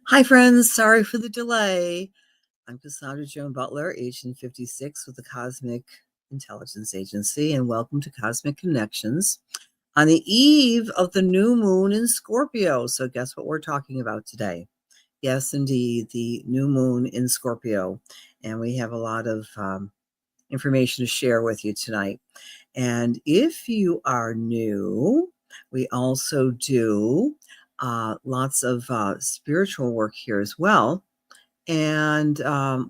Hi, friends. Sorry for the delay. I'm Cassandra Joan Butler, Agent 56 with the Cosmic Intelligence Agency, and welcome to Cosmic Connections on the eve of the new moon in Scorpio. So, guess what we're talking about today? Yes, indeed, the new moon in Scorpio. And we have a lot of information to share with you tonight. And if you are new, we also do lots of spiritual work here as well. And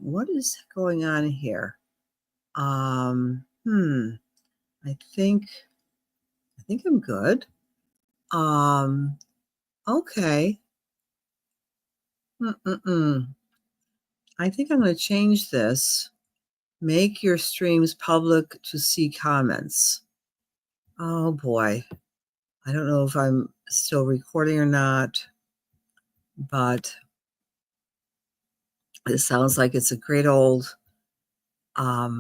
what is going on here? I think I'm good. Okay. Mm-mm-mm. I think I'm going to change this. Make your streams public to see comments. Oh boy. I don't know if I'm still recording or not, but it sounds like it's a great old, why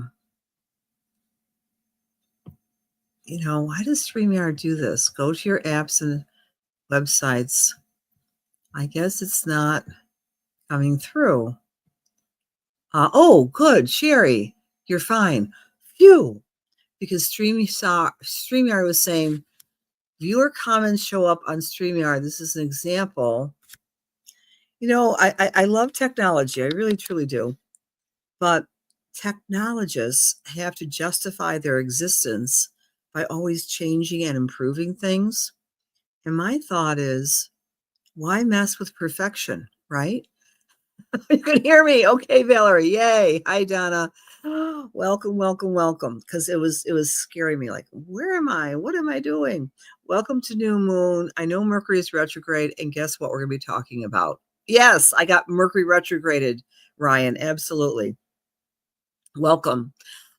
does StreamYard do this? Go to your apps and websites. I guess it's not coming through. Oh, good, Sherry, you're fine. Phew, because StreamYard was saying viewer comments show up on StreamYard. This is an example. I love technology. I really, truly do. But technologists have to justify their existence by always changing and improving things. And my thought is, why mess with perfection, right? You can hear me. Okay, Valerie. Yay. Hi, Donna. Welcome, welcome, welcome. Because it was scaring me. Like, where am I? What am I doing? Welcome to New Moon. I know Mercury is retrograde, and guess what we're going to be talking about? Yes, I got Mercury retrograded, Ryan. Absolutely. Welcome.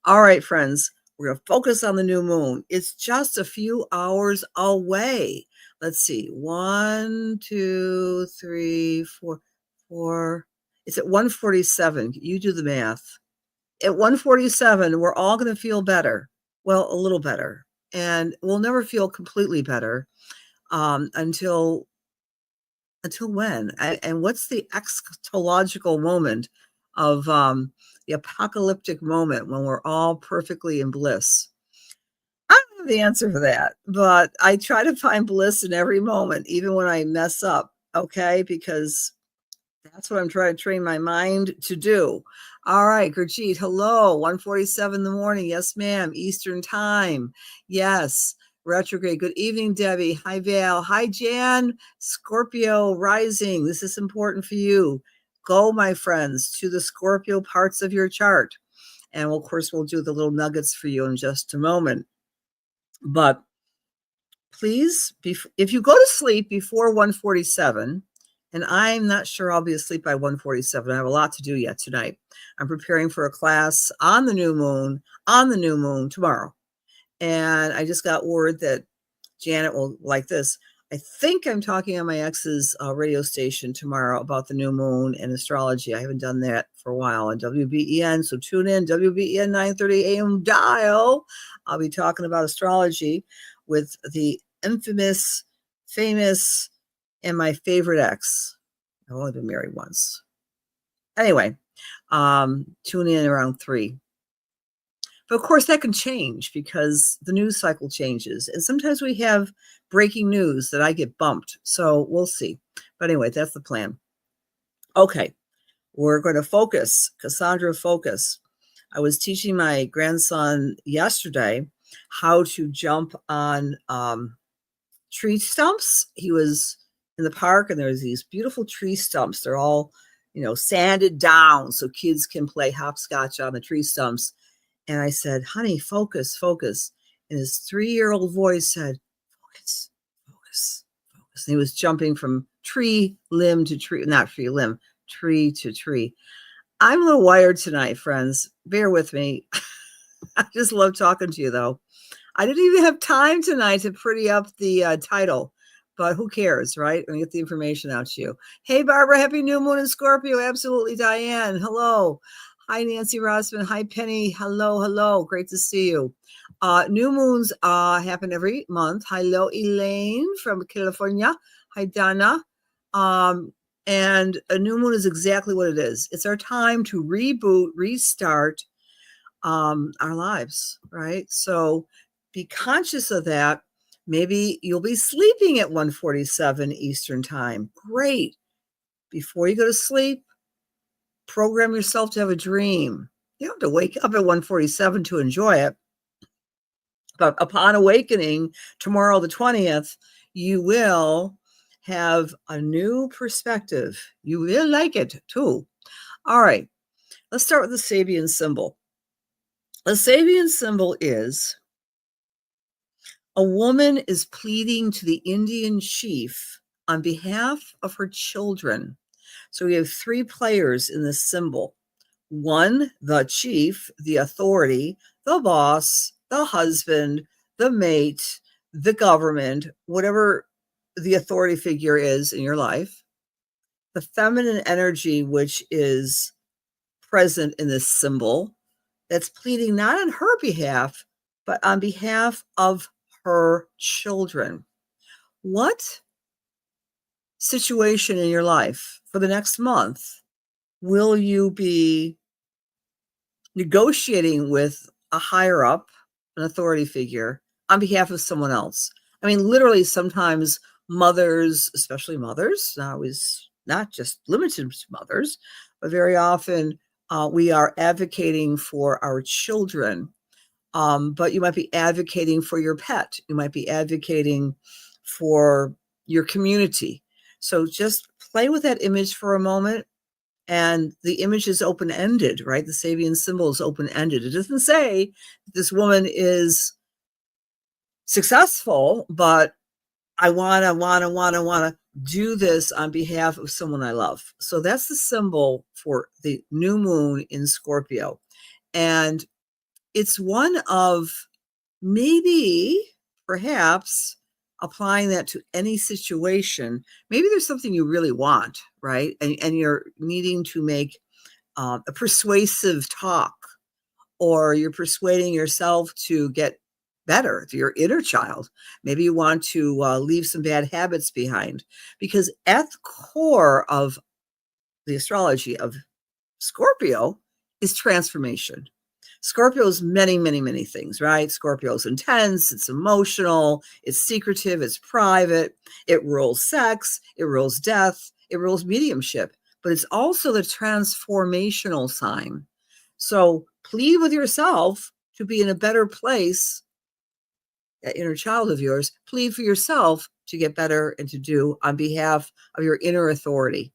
All right, friends. We're going to focus on the new moon. It's just a few hours away. Let's see. 1, 2, 3, 4, 4. It's at 1:47. You do the math. At 1:47, we're all going to feel better. Well, a little better. And we'll never feel completely better until when? And what's the eschatological moment of the apocalyptic moment when we're all perfectly in bliss? I don't have the answer for that, but I try to find bliss in every moment, even when I mess up, okay? Because that's what I'm trying to train my mind to do. All right, Gurjeet, hello, 1:47 in the morning. Yes, ma'am, Eastern time. Yes, retrograde. Good evening, Debbie. Hi, Val. Hi, Jan. Scorpio rising. This is important for you. Go, my friends, to the Scorpio parts of your chart. And of course, we'll do the little nuggets for you in just a moment. But please, if you go to sleep before 1:47, and I'm not sure I'll be asleep by 1:47. I have a lot to do yet tonight. I'm preparing for a class on the new moon tomorrow. And I just got word that Janet will like this. I think I'm talking on my ex's radio station tomorrow about the new moon and astrology. I haven't done that for a while on WBEN. So tune in, WBEN 9:30 a.m. dial. I'll be talking about astrology with the infamous, famous, and my favorite ex. I've only been married once. Anyway, tune in around 3. But of course, that can change because the news cycle changes. And sometimes we have breaking news that I get bumped. So we'll see. But anyway, that's the plan. Okay, we're going to focus. Cassandra, focus. I was teaching my grandson yesterday how to jump on tree stumps. He was in the park and there's these beautiful tree stumps. They're all, sanded down so kids can play hopscotch on the tree stumps. And I said, honey, focus, focus. And his 3-year-old voice said, focus, focus, focus. And he was jumping from tree limb to tree, not tree limb, tree to tree. I'm a little wired tonight, friends. Bear with me. I just love talking to you, though. I didn't even have time tonight to pretty up the title, but who cares, right? I'm going to get the information out to you. Hey, Barbara, happy new moon in Scorpio. Absolutely, Diane. Hello. Hi, Nancy Rossman. Hi, Penny. Hello, hello. Great to see you. New moons happen every month. Hello, Elaine from California. Hi, Donna. And a new moon is exactly what it is. It's our time to reboot, restart our lives, right? So be conscious of that. Maybe you'll be sleeping at 1:47 Eastern time. Great. Before you go to sleep, program yourself to have a dream. You don't have to wake up at 1:47 to enjoy it. But upon awakening tomorrow, the 20th, you will have a new perspective. You will like it too. All right, let's start with the Sabian symbol. The Sabian symbol is a woman is pleading to the Indian chief on behalf of her children. So we have three players in this symbol. One, the chief, the authority, the boss, the husband, the mate, the government, whatever the authority figure is in your life. The feminine energy, which is present in this symbol, that's pleading not on her behalf, but on behalf of her children. What situation in your life for the next month will you be negotiating with a higher up, an authority figure, on behalf of someone else? I mean, literally, sometimes mothers, especially mothers, not just limited to mothers, but very often we are advocating for our children. But you might be advocating for your pet. You might be advocating for your community. So just play with that image for a moment. And the image is open-ended, right? The Sabian symbol is open-ended. It doesn't say this woman is successful, but I wanna do this on behalf of someone I love. So that's the symbol for the new moon in Scorpio. And it's one of maybe, perhaps, applying that to any situation. Maybe there's something you really want, right? And you're needing to make a persuasive talk, or you're persuading yourself to get better, to your inner child. Maybe you want to leave some bad habits behind, because at the core of the astrology of Scorpio is transformation. Scorpio is many, many, many things, right? Scorpio is intense, it's emotional, it's secretive, it's private, it rules sex, it rules death, it rules mediumship, but it's also the transformational sign. So plead with yourself to be in a better place, that inner child of yours. Plead for yourself to get better and to do on behalf of your inner authority,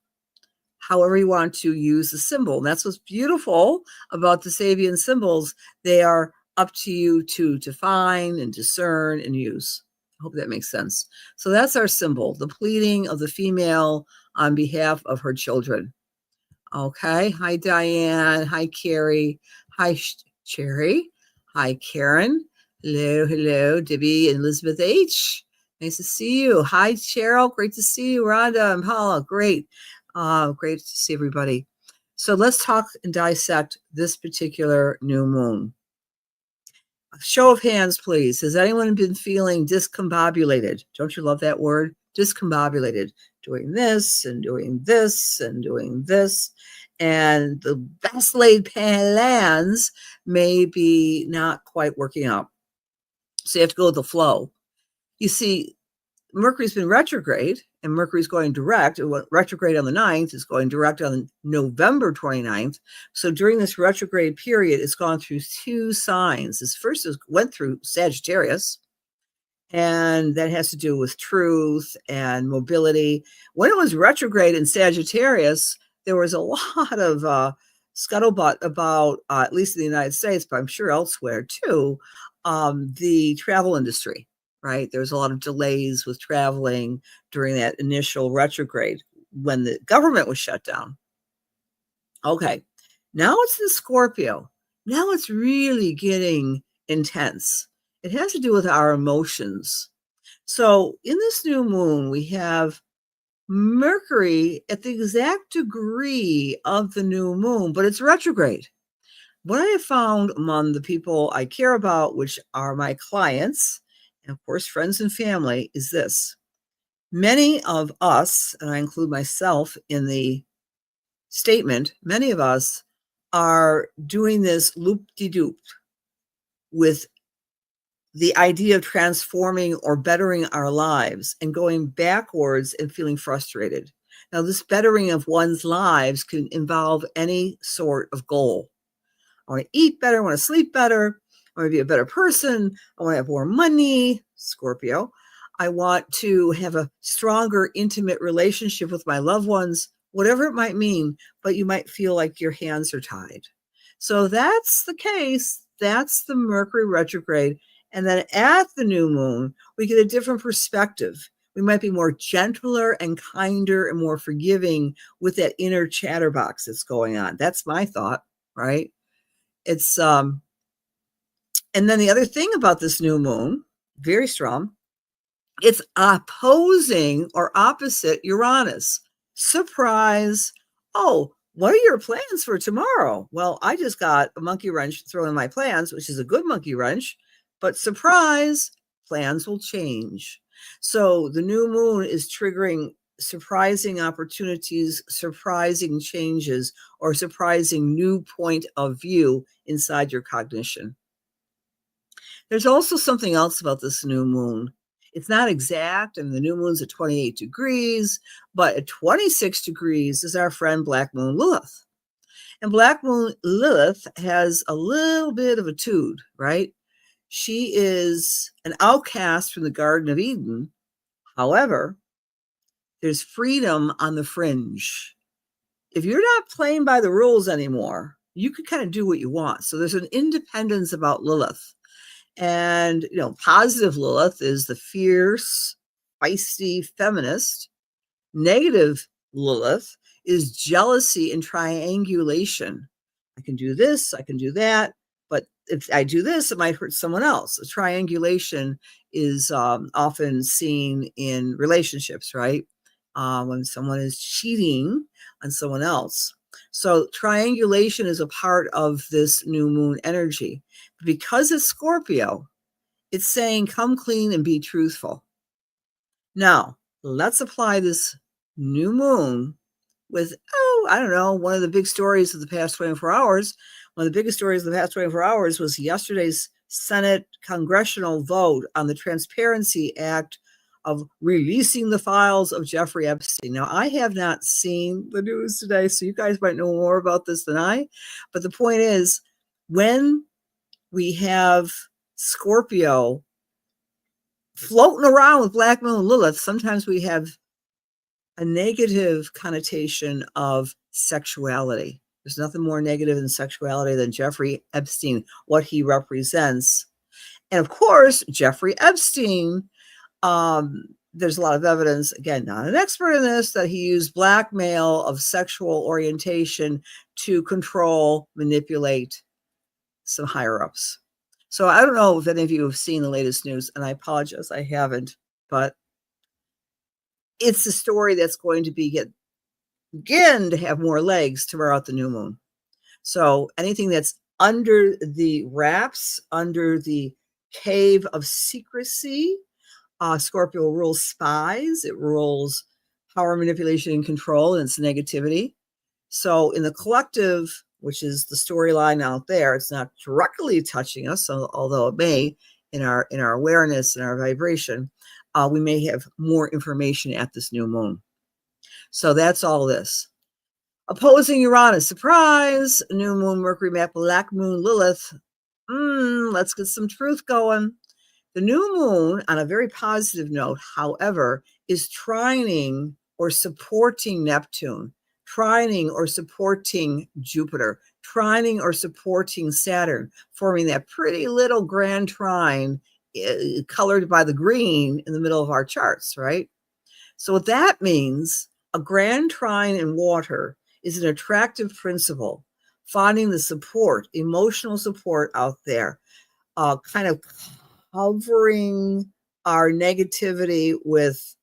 however you want to use the symbol. And that's what's beautiful about the Sabian symbols. They are up to you to define and discern and use. I hope that makes sense. So that's our symbol, the pleading of the female on behalf of her children. Okay. Hi, Diane. Hi, Carrie. Hi, Cherry. Hi, Karen. Hello, hello, Debbie and Elizabeth H. Nice to see you. Hi, Cheryl. Great to see you. Rhonda and Paula. Great. Great to see everybody. So let's talk and dissect this particular new moon. A show of hands, please. Has anyone been feeling discombobulated? Don't you love that word? Discombobulated. Doing this and doing this and doing this. And the best laid plans may be not quite working out. So you have to go with the flow. You see, Mercury's been retrograde, and Mercury's going direct. It went retrograde on the 9th. It's going direct on November 29th. So during this retrograde period, it's gone through two signs. This first went through Sagittarius, and that has to do with truth and mobility. When it was retrograde in Sagittarius, there was a lot of scuttlebutt about, at least in the United States, but I'm sure elsewhere too, the travel industry, right? There's a lot of delays with traveling during that initial retrograde when the government was shut down. Okay, now it's in Scorpio. Now it's really getting intense. It has to do with our emotions. So in this new moon, we have Mercury at the exact degree of the new moon, but it's retrograde. What I have found among the people I care about, which are my clients, and of course, friends and family, is this. Many of us, and I include myself in the statement, many of us are doing this loop-de-doop with the idea of transforming or bettering our lives and going backwards and feeling frustrated. Now, this bettering of one's lives can involve any sort of goal. I want to eat better, I want to sleep better, I want to be a better person, I want to have more money, Scorpio. I want to have a stronger, intimate relationship with my loved ones, whatever it might mean, but you might feel like your hands are tied. So that's the case. That's the Mercury retrograde. And then at the new moon, we get a different perspective. We might be more gentler and kinder and more forgiving with that inner chatterbox that's going on. That's my thought, right? It's and then the other thing about this new moon, very strong, it's opposing or opposite Uranus. Surprise. Oh, what are your plans for tomorrow? Well, I just got a monkey wrench thrown in my plans, which is a good monkey wrench, but surprise, plans will change. So the new moon is triggering surprising opportunities, surprising changes, or surprising new point of view inside your cognition. There's also something else about this new moon. It's not exact, and the new moon's at 28 degrees, but at 26 degrees is our friend Black Moon Lilith. And Black Moon Lilith has a little bit of a tude, right? She is an outcast from the Garden of Eden. However, there's freedom on the fringe. If you're not playing by the rules anymore, you can kind of do what you want. So there's an independence about Lilith. And, positive Lilith is the fierce, feisty feminist. Negative Lilith is jealousy and triangulation. I can do this, I can do that, but if I do this, it might hurt someone else. Triangulation is often seen in relationships, right? When someone is cheating on someone else. So triangulation is a part of this new moon energy. Because it's Scorpio, it's saying come clean and be truthful. Now, let's apply this new moon with, I don't know, one of the big stories of the past 24 hours. One of the biggest stories of the past 24 hours was yesterday's Senate congressional vote on the Transparency Act of releasing the files of Jeffrey Epstein. Now, I have not seen the news today, so you guys might know more about this than I. But the point is, when we have Scorpio floating around with Black Moon Lilith, sometimes we have a negative connotation of sexuality. There's nothing more negative in sexuality than Jeffrey Epstein, what he represents. And of course, Jeffrey Epstein, there's a lot of evidence, again, not an expert in this, that he used blackmail of sexual orientation to control, manipulate some higher ups. So I don't know if any of you have seen the latest news, and I apologize, I haven't, but it's a story that's going to begin to have more legs throughout the new moon. So anything that's under the wraps, under the cave of secrecy, Scorpio rules spies, it rules power, manipulation, and control, and it's negativity. So in the collective, which is the storyline out there, it's not directly touching us, although it may in our awareness and our vibration. We may have more information at this new moon. So that's all this. Opposing Uranus, surprise, new moon, Mercury map, Black Moon Lilith. Let's get some truth going. The new moon, on a very positive note, however, is trining or supporting Neptune, trining or supporting Jupiter, trining or supporting Saturn, forming that pretty little grand trine colored by the green in the middle of our charts, right? So what that means, a grand trine in water is an attractive principle, finding the support, emotional support out there, kind of covering our negativity with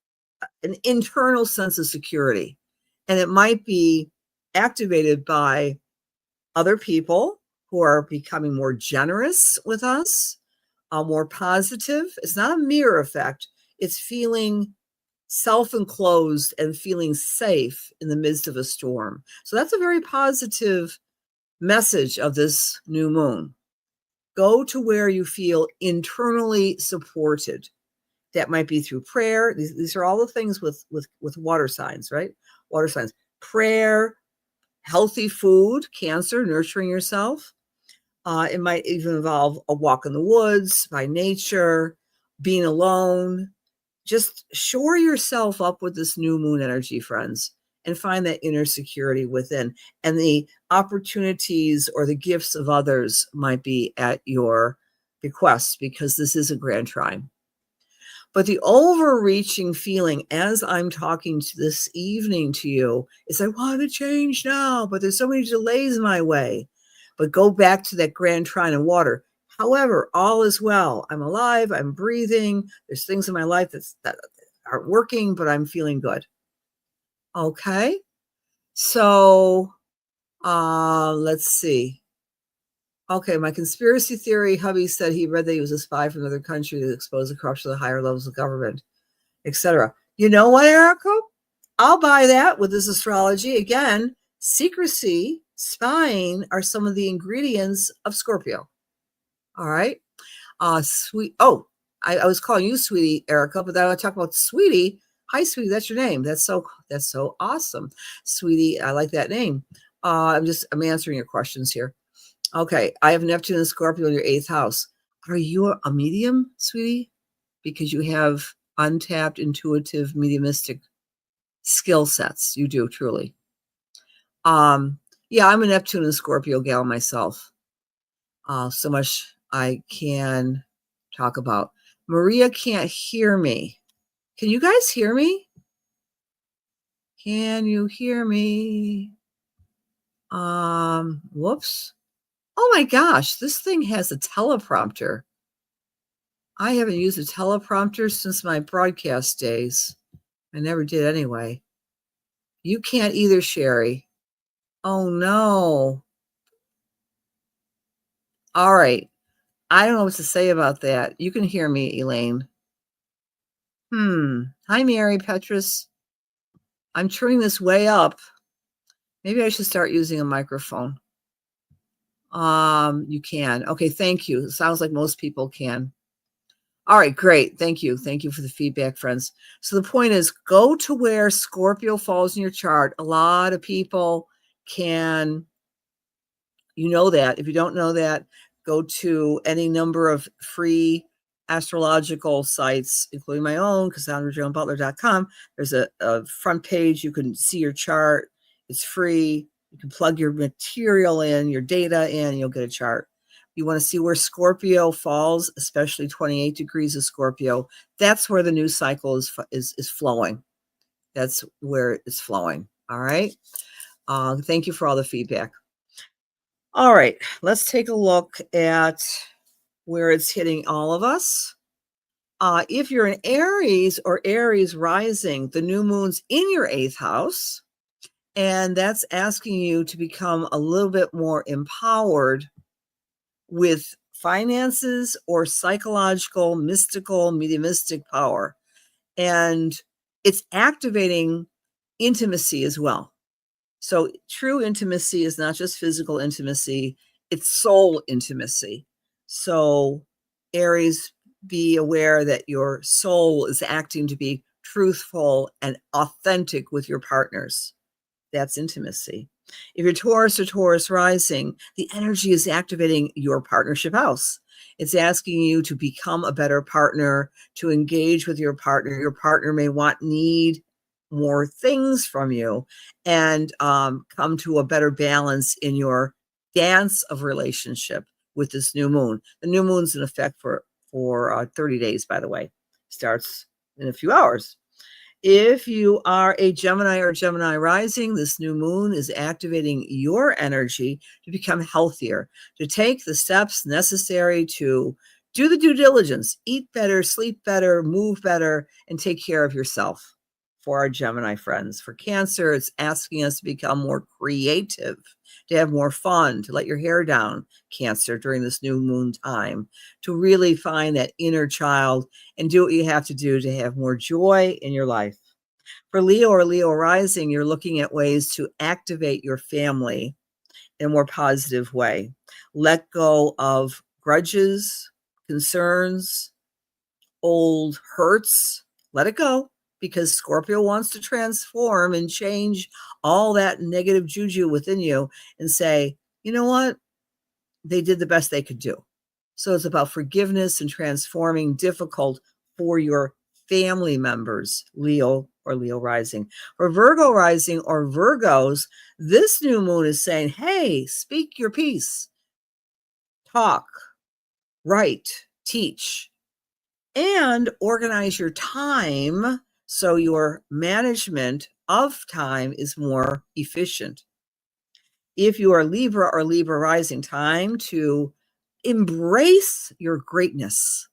an internal sense of security. And it might be activated by other people who are becoming more generous with us, more positive. It's not a mirror effect. It's feeling self-enclosed and feeling safe in the midst of a storm. So that's a very positive message of this new moon. Go to where you feel internally supported. That might be through prayer. These are all the things with water signs, right? Water signs. Prayer, healthy food, Cancer, nurturing yourself. It might even involve a walk in the woods, by nature, being alone. Just shore yourself up with this new moon energy, friends, and find that inner security within. And the opportunities or the gifts of others might be at your request, because this is a grand trine. But the overreaching feeling as I'm talking to this evening to you is I want to change now, but there's so many delays my way. But go back to that grand trine of water. However, all is well. I'm alive. I'm breathing. There's things in my life that aren't working, but I'm feeling good. Okay. So let's see. Okay, my conspiracy theory hubby said he read that he was a spy from another country to expose the corruption of the higher levels of government, etc. You know what, Erica? I'll buy that with this astrology. Again, secrecy, spying are some of the ingredients of Scorpio. All right. Sweet. Oh, I was calling you Sweetie, Erica, but then I want to talk about Sweetie. Hi, Sweetie. That's your name. That's so awesome, Sweetie. I like that name. I'm answering your questions here. Okay, I have Neptune and Scorpio in your 8th house. Are you a medium, Sweetie? Because you have untapped, intuitive, mediumistic skill sets. You do, truly. Yeah, I'm a Neptune and Scorpio gal myself. So much I can talk about. Maria can't hear me. Can you guys hear me? Can you hear me? Whoops. Oh my gosh, this thing has a teleprompter. I haven't used a teleprompter since my broadcast days. I never did anyway. You can't either, Sherry. Oh no. All right. I don't know what to say about that. You can hear me, Elaine. Hi, Mary Petrus. I'm turning this way up. Maybe I should start using a microphone. You can. Okay, thank you. It sounds like most people can. All right, great. Thank you. Thank you for the feedback, friends. So the point is, go to where Scorpio falls in your chart. A lot of people can, you know that. If you don't know that, go to any number of free astrological sites, including my own, CassandraJoanButler.com. There's a front page. You can see your chart. It's free. You can plug your material in, your data in, and you'll get a chart. You want to see where Scorpio falls, especially 28 degrees of Scorpio. That's where the new cycle is flowing. That's where it's flowing. All right. Thank you for all the feedback. All right, let's take a look at where it's hitting all of us. If you're in Aries or Aries rising, the new moon's in your 8th house, and that's asking you to become a little bit more empowered with finances or psychological, mystical, mediumistic power. And it's activating intimacy as well. So true intimacy is not just physical intimacy, it's soul intimacy. So Aries, be aware that your soul is acting to be truthful and authentic with your partners. That's intimacy. If you're Taurus or Taurus rising, the energy is activating your partnership house. It's asking you to become a better partner, to engage with your partner. Your partner may need more things from you, and come to a better balance in your dance of relationship with this new moon. The new moon's in effect for 30 days, by the way. Starts in a few hours. If you are a Gemini or Gemini rising, this new moon is activating your energy to become healthier, to take the steps necessary to do the due diligence, eat better, sleep better, move better, and take care of yourself. For our Gemini friends. For Cancer, it's asking us to become more creative, to have more fun, to let your hair down, Cancer, during this new moon time, to really find that inner child and do what you have to do to have more joy in your life. For Leo or Leo rising, you're looking at ways to activate your family in a more positive way. Let go of grudges, concerns, old hurts. Let it go, because Scorpio wants to transform and change all that negative juju within you and say, you know what? They did the best they could do. So it's about forgiveness and transforming difficult for your family members, Leo or Leo rising. For Virgo rising or Virgos, this new moon is saying, hey, speak your piece, talk, write, teach, and organize your time so your management of time is more efficient. If you are Libra or Libra rising, time to embrace your greatness,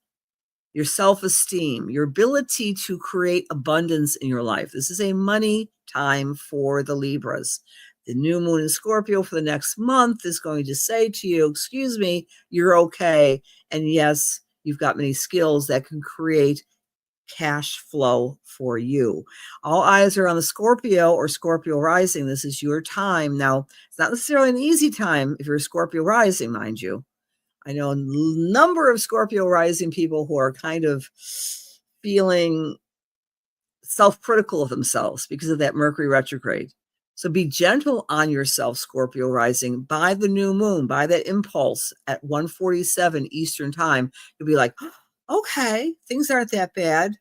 your self-esteem, your ability to create abundance in your life. This is a money time for the Libras. The new moon in Scorpio for the next month is going to say to you, excuse me, you're okay. And yes, you've got many skills that can create cash flow for you. All eyes are on the Scorpio or Scorpio rising. This is your time. Now, it's not necessarily an easy time if you're a Scorpio rising, mind you. I know a number of Scorpio rising people who are kind of feeling self-critical of themselves because of that Mercury retrograde. So be gentle on yourself, Scorpio rising. By the new moon, by that impulse at 1:47 Eastern time, you'll be like, okay, things aren't that bad.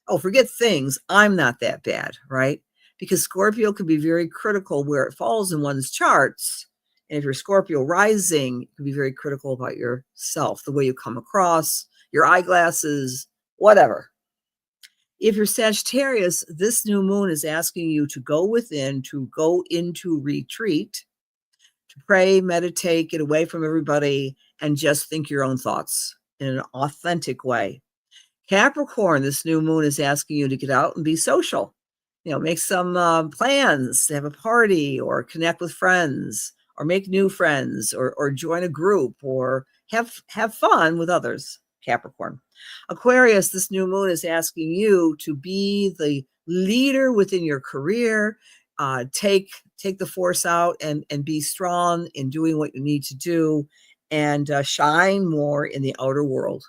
Oh, forget things. I'm not that bad, right? Because Scorpio can be very critical where it falls in one's charts. And if you're Scorpio rising, you can be very critical about yourself, the way you come across, your eyeglasses, whatever. If you're Sagittarius, this new moon is asking you to go within, to go into retreat, to pray, meditate, get away from everybody, and just think your own thoughts in an authentic way. Capricorn, this new moon is asking you to get out and be social. Make some plans to have a party or connect with friends or make new friends or join a group or have fun with others, Capricorn. Aquarius, this new moon is asking you to be the leader within your career, take the force out and be strong in doing what you need to do and shine more in the outer world.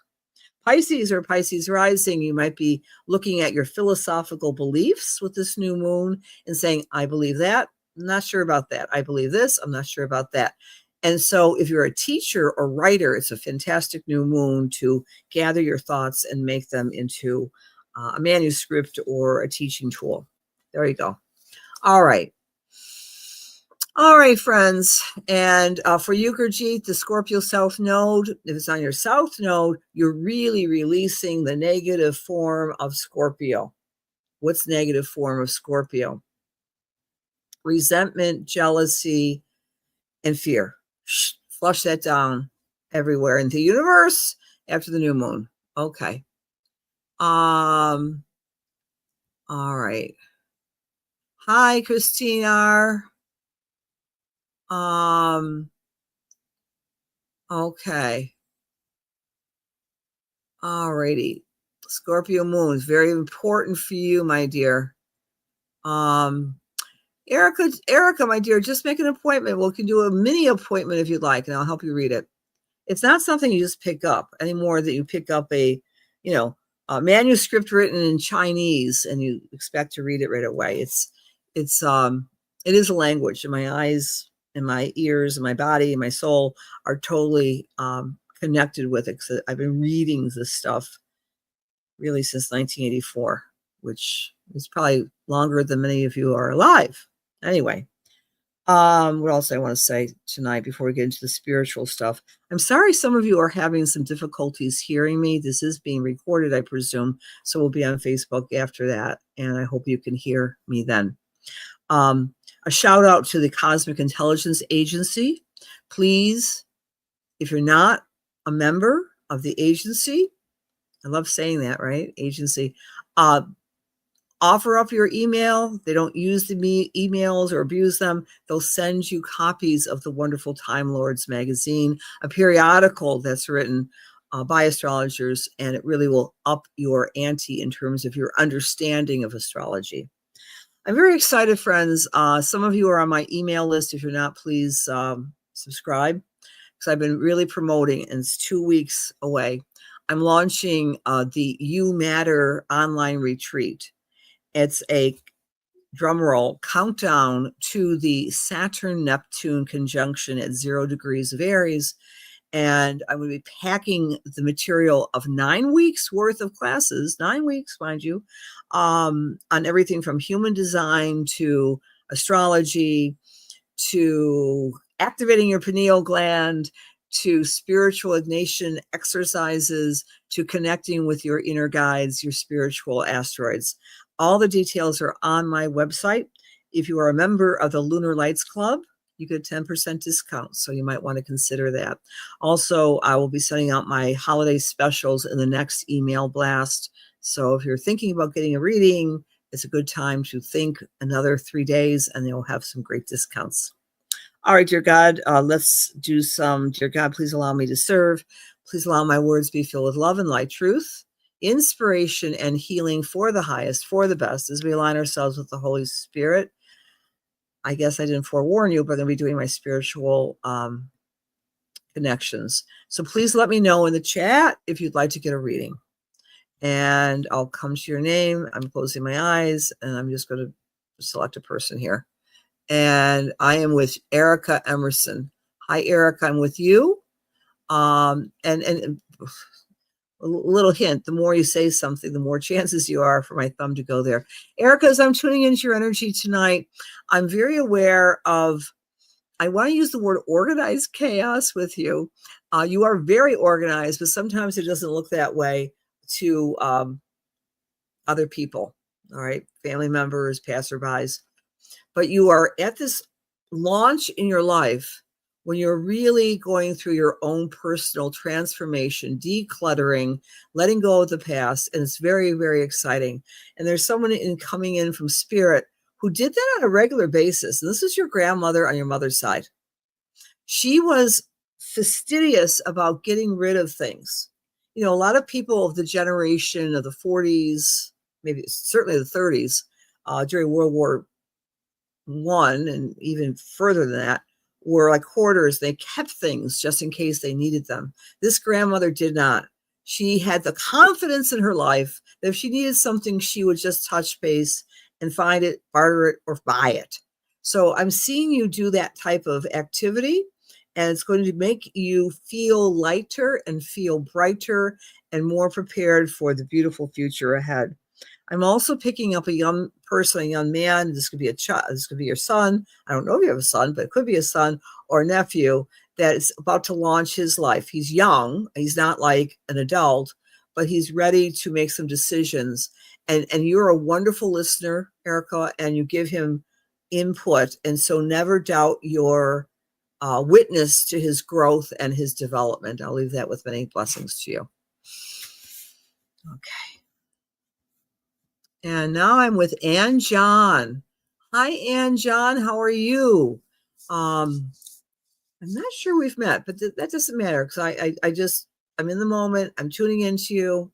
Pisces or Pisces rising, you might be looking at your philosophical beliefs with this new moon and saying, I believe that. I'm not sure about that. I believe this. I'm not sure about that. And so if you're a teacher or writer, it's a fantastic new moon to gather your thoughts and make them into a manuscript or a teaching tool. There you go. All right. All right, friends. And for you, Gurjeet, the Scorpio South Node, if it's on your South Node, you're really releasing the negative form of Scorpio. What's negative form of Scorpio? Resentment, jealousy, and fear. Flush that down everywhere in the universe after the new moon. Okay. All right. Hi, Christina. Okay. All righty. Scorpio moon is very important for you, my dear. Erica, my dear, just make an appointment. We can do a mini appointment if you'd like, and I'll help you read it. It's not something you just pick up anymore, that you pick up a manuscript written in Chinese and you expect to read it right away. It is a language, and my eyes and my ears and my body and my soul are totally connected with it. So I've been reading this stuff really since 1984, which is probably longer than many of you are alive. Anyway, what else I want to say tonight before we get into the spiritual stuff? I'm sorry some of you are having some difficulties hearing me. This is being recorded, I presume, so we'll be on Facebook after that, and I hope you can hear me then. A shout out to the Cosmic Intelligence Agency. Please, if you're not a member of the agency, I love saying that, right? Agency. offer up your email. They don't use the emails or abuse them. They'll send you copies of the wonderful Time Lords magazine, a periodical that's written by astrologers, and it really will up your ante in terms of your understanding of astrology. I'm very excited, friends. Some of you are on my email list. If you're not, please subscribe, because I've been really promoting, and it's 2 weeks away. I'm launching the You Matter online retreat. It's a drumroll countdown to the Saturn-Neptune conjunction at 0 degrees of Aries. And I'm going to be packing the material of 9 weeks worth of classes, 9 weeks, mind you, on everything from human design to astrology, to activating your pineal gland, to spiritual ignition exercises, to connecting with your inner guides, your spiritual asteroids. All the details are on my website. If you are a member of the Lunar Lights Club, you get a 10% discount, so you might want to consider that. Also, I will be sending out my holiday specials in the next email blast. So if you're thinking about getting a reading, it's a good time to think another 3 days, and they'll have some great discounts. All right, dear God, let's do some. Dear God, please allow me to serve. Please allow my words be filled with love and light, truth, inspiration, and healing for the highest, for the best, as we align ourselves with the Holy Spirit. I guess I didn't forewarn you, but I'm going to be doing my spiritual connections. So please let me know in the chat if you'd like to get a reading. And I'll come to your name. I'm closing my eyes, and I'm just going to select a person here. And I am with Erica Emerson. Hi, Erica, I'm with you. And a little hint, the more you say something, the more chances you are for my thumb to go there. Erica, as I'm tuning into your energy tonight, I'm very aware of, I want to use the word organized chaos with you. You are very organized, but sometimes it doesn't look that way to other people, all right? Family members, passerbys. But you are at this launch in your life when you're really going through your own personal transformation, decluttering, letting go of the past, and it's very, very exciting. And there's someone coming in from spirit who did that on a regular basis. And this is your grandmother on your mother's side. She was fastidious about getting rid of things. You know, a lot of people of the generation of the 40s, maybe certainly the 30s, during World War I, and even further than that, were like hoarders. They kept things just in case they needed them. This grandmother did not. She had the confidence in her life that if she needed something, she would just touch base and find it, barter it, or buy it. So I'm seeing you do that type of activity, and it's going to make you feel lighter and feel brighter and more prepared for the beautiful future ahead. I'm also picking up a young person, a young man. This could be a child. This could be your son. I don't know if you have a son, but it could be a son or a nephew that is about to launch his life. He's young. He's not like an adult, but he's ready to make some decisions. And you're a wonderful listener, Erica, and you give him input. And so never doubt your witness to his growth and his development. I'll leave that with many blessings to you. Okay. And now I'm with Ann John. Hi, Ann John. How are you? I'm not sure we've met, but that doesn't matter, because I'm in the moment. I'm tuning into you.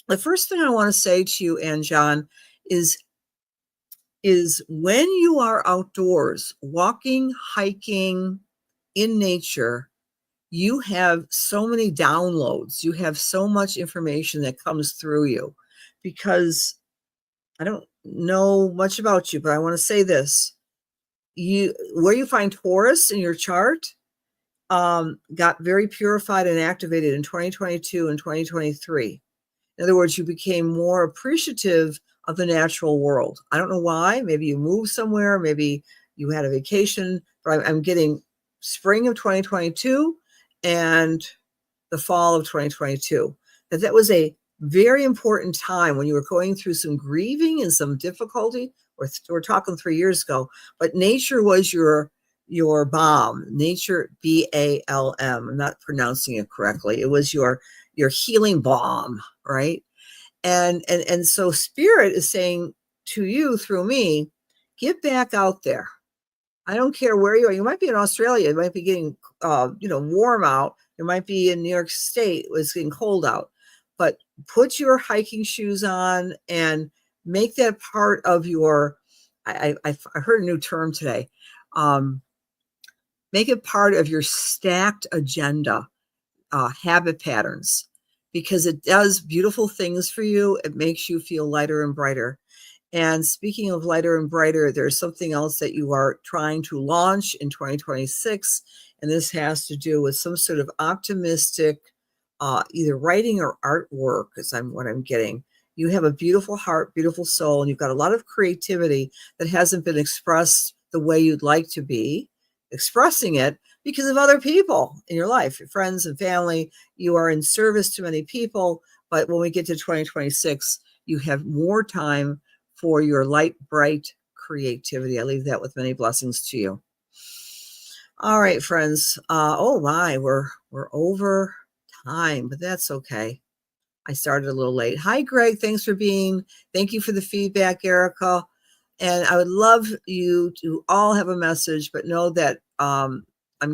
The first thing I want to say to you, Ann John, is when you are outdoors, walking, hiking, in nature, you have so many downloads. You have so much information that comes through you, because I don't know much about you, but I want to say this. Where you find Taurus in your chart got very purified and activated in 2022 and 2023. In other words, you became more appreciative of the natural world. I don't know why. Maybe you moved somewhere. Maybe you had a vacation. But I'm getting spring of 2022 and the fall of 2022. That was a very important time when you were going through some grieving and some difficulty. We're talking 3 years ago, but nature was your balm. Nature, BALM. I'm not pronouncing it correctly. It was your healing balm, right? And so spirit is saying to you through me, get back out there. I don't care where you are. You might be in Australia. It might be getting, warm out. It might be in New York State. It's getting cold out. But put your hiking shoes on and make that part of your. I heard a new term today. Make it part of your stacked agenda, habit patterns, because it does beautiful things for you. It makes you feel lighter and brighter. And speaking of lighter and brighter, there's something else that you are trying to launch in 2026. And this has to do with some sort of optimistic, either writing or artwork, is what I'm getting. You have a beautiful heart, beautiful soul, and you've got a lot of creativity that hasn't been expressed the way you'd like to be expressing it because of other people in your life, your friends and family. You are in service to many people. But when we get to 2026, you have more time for your light, bright creativity. I leave that with many blessings to you. All right, friends. Oh my, we're over time, but that's okay. I started a little late. Hi, Greg. Thank you for the feedback, Erica. And I would love you to all have a message, but know that I'm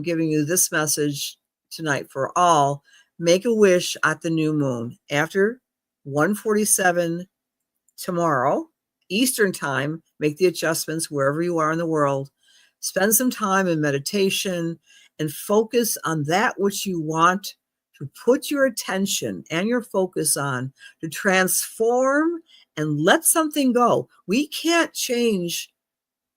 giving you this message tonight for all. Make a wish at the new moon after 1:47 tomorrow, Eastern time. Make the adjustments wherever you are in the world. Spend some time in meditation and focus on that which you want to put your attention and your focus on, to transform and let something go. We can't change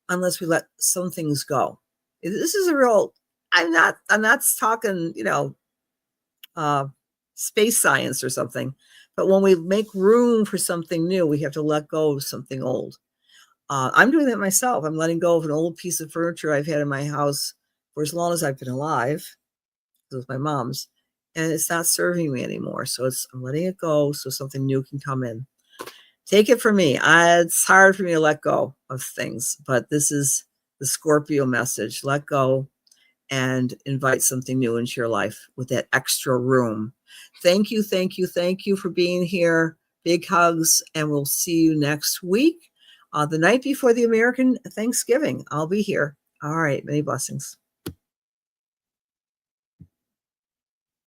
unless we let some things go. This is a real, I'm not talking, space science or something. But when we make room for something new, we have to let go of something old. I'm doing that myself. I'm letting go of an old piece of furniture I've had in my house for as long as I've been alive. It was my mom's, and it's not serving me anymore. So I'm letting it go so something new can come in. Take it from me. It's hard for me to let go of things, but this is the Scorpio message. Let go and invite something new into your life with that extra room. Thank you for being here. Big hugs, and we'll see you next week. The night before the American Thanksgiving, I'll be here. All right, many blessings.